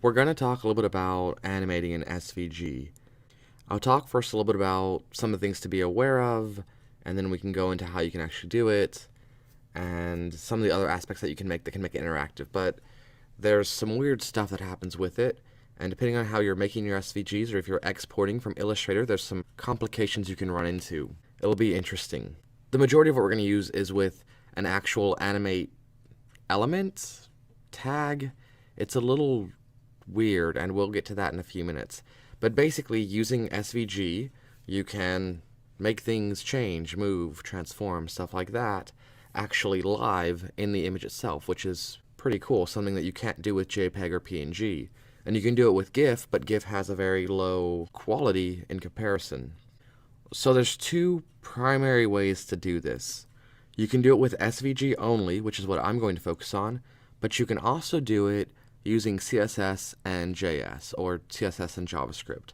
We're going to talk a little bit about animating in SVG. I'll talk first a little bit about some of the things to be aware of, and then we can go into how you can actually do it, and some of the other aspects that you can make that can make it interactive. But there's some weird stuff that happens with it, and depending on how you're making your SVGs or if you're exporting from Illustrator, there's some complications you can run into. It'll be interesting. The majority of what we're going to use is with an actual animate element tag. It's a little weird, and we'll get to that in a few minutes. But basically, using SVG, you can make things change, move, transform, stuff like that, actually live in the image itself, which is pretty cool, something that you can't do with JPEG or PNG. And you can do it with GIF, but GIF has a very low quality in comparison. So there's two primary ways to do this. You can do it with SVG only, which is what I'm going to focus on, but you can also do it using CSS and JS, or CSS and JavaScript.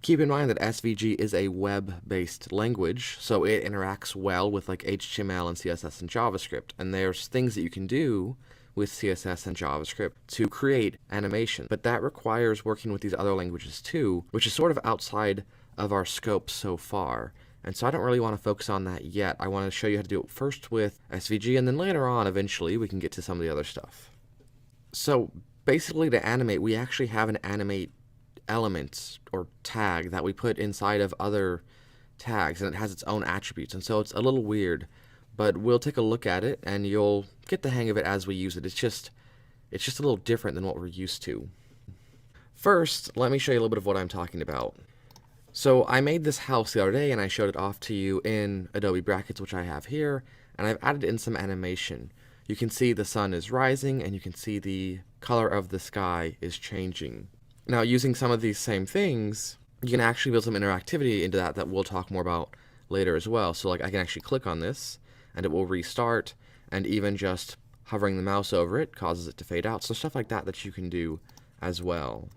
Keep in mind that SVG is a web-based language, so it interacts well with like HTML and CSS and JavaScript, and there's things that you can do with CSS and JavaScript to create animation, but that requires working with these other languages too, which is sort of outside of our scope so far. And so I don't really want to focus on that yet. I want to show you how to do it first with SVG, and then later on, eventually, we can get to some of the other stuff. So basically, to animate, we actually have an animate element or tag that we put inside of other tags, and it has its own attributes. And so it's a little weird, but we'll take a look at it, and you'll get the hang of it as we use it. It's just a little different than what we're used to. First, let me show you a little bit of what I'm talking about. So I made this house the other day, and I showed it off to you in Adobe Brackets, which I have here, and I've added in some animation. You can see the sun is rising, and you can see the color of the sky is changing. Now, using some of these same things, you can actually build some interactivity into that we'll talk more about later as well. So like I can actually click on this, and it will restart, and even just hovering the mouse over it causes it to fade out. So stuff like that you can do as well.